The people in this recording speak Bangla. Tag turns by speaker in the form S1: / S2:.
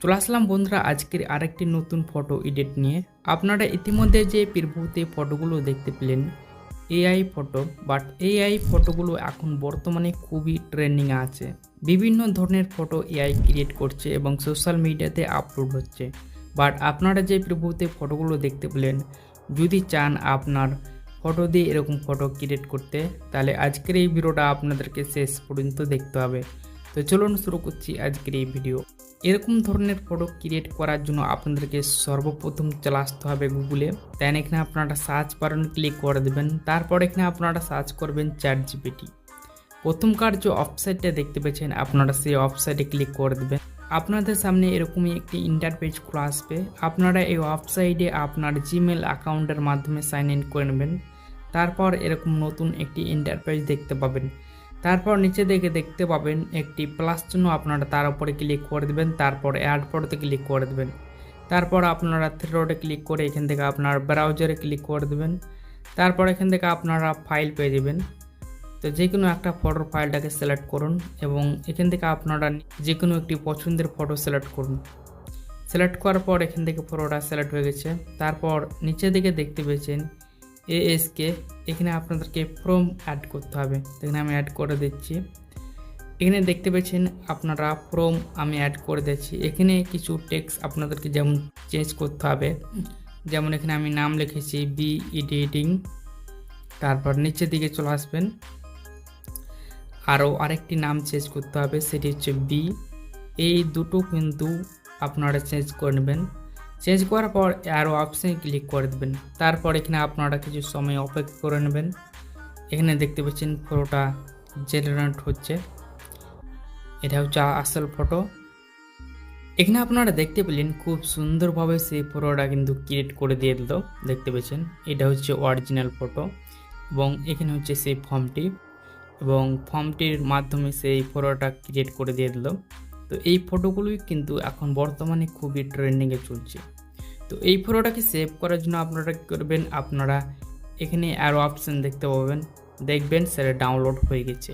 S1: চলে আসলাম বন্ধুরা আজকের আরেকটি নতুন ফটো এডিট নিয়ে। আপনারা ইতিমধ্যে যে প্রিভিউতে ফটোগুলো দেখতে পেলেন এআই ফটো, বাট এআই ফটোগুলো এখন বর্তমানে খুবই ট্রেন্ডিংয়ে আছে। বিভিন্ন ধরনের ফটো এআই ক্রিয়েট করছে এবং সোশ্যাল মিডিয়াতে আপলোড হচ্ছে। বাট আপনারা যে প্রিভিউতে ফটোগুলো দেখতে পেলেন, যদি চান আপনার ফটো দিয়ে এরকম ফটো ক্রিয়েট করতে, তাহলে আজকের এই ভিডিওটা আপনাদেরকে শেষ পর্যন্ত দেখতে হবে। তো চলুন শুরু করছি আজকের এই ভিডিও। এরকম ধরনের ফটো ক্রিয়েট করার জন্য আপনাদেরকে সর্বপ্রথম চলে আসতে হবে গুগলে। দেন এখানে আপনারা সার্চ বাটনে ক্লিক করে দেবেন। তারপর এখানে আপনারা সার্চ করবেন ChatGPT। প্রথমকার যে ওয়েবসাইটটা দেখতে পেয়েছেন আপনারা সেই ওয়েবসাইটে ক্লিক করে দেবেন। আপনাদের সামনে এরকমই একটি ইন্টারপেজ খোলা আসবে। আপনারা এই ওয়েবসাইটে আপনার জিমেল অ্যাকাউন্টের মাধ্যমে সাইন ইন করে নেবেন। তারপর এরকম নতুন একটি ইন্টারপেজ দেখতে পাবেন। তারপর নিচে দিকে দেখতে পাবেন একটি প্লাস চিহ্ন, আপনারা তার উপরে ক্লিক করে দেবেন। তারপর অ্যাড ফটোতে ক্লিক করে দেবেন। তারপর আপনারা থ্রি ডটে ক্লিক করে এখান থেকে আপনার ব্রাউজারে ক্লিক করে দেবেন। তারপর এখান থেকে আপনারা ফাইল পেয়ে যাবেন। তো যে কোনো একটা ফটোর ফাইলটাকে সিলেক্ট করুন এবং এখান থেকে আপনারা যে কোনো একটি পছন্দের ফটো সিলেক্ট করুন। সিলেক্ট করার পর এখান থেকে ফটোটা সিলেক্ট হয়ে গেছে। তারপর নিচে দিকে দেখতে পেয়েছেন এএসকে, এখানে আপনাদেরকে ফ্রম অ্যাড করতে হবে। এখানে আমি অ্যাড করে দিচ্ছি। এখানে দেখতে পেয়েছেন আপনারা ফ্রম আমি অ্যাড করে দিচ্ছি। এখানে কিছু টেক্সট আপনাদেরকে যেমন চেঞ্জ করতে হবে, যেমন এখানে আমি নাম লিখেছি বি এডিটিং। তারপর নিচের দিকে চলে আসবেন, আরও আরেকটি নাম চেঞ্জ করতে হবে, সেটি হচ্ছে বি। এই দুটো কিন্তু আপনারা চেঞ্জ করে নেবেন। চেঞ্জ করার পর আরও অপশানে ক্লিক করে দেবেন। তারপর এখানে আপনারা কিছু সময় অপেক্ষা করে নেবেন। এখানে দেখতে পাচ্ছেন ফটোটা জেনারেট হচ্ছে। এটা হচ্ছে আসল ফটো। এখানে আপনারা দেখতে পেলেন খুব সুন্দরভাবে সেই ফটোটা কিন্তু ক্রিয়েট করে দিয়ে দিল। দেখতে পেয়েছেন এটা হচ্ছে অরিজিনাল ফটো এবং এখানে হচ্ছে সেই ফর্মটি, এবং ফর্মটির মাধ্যমে সেই ফটোটা ক্রিয়েট করে দিয়ে দিল। তো এই ফটোগুলোই কিন্তু এখন বর্তমানে খুবই ট্রেন্ডিংয়ে চলছে। তো এই ফটোটাকে সেভ করার জন্য আপনারা কী করবেন, আপনারা এখানে আরও অপশান দেখতে পাবেন, দেখবেন সেটা ডাউনলোড হয়ে গেছে।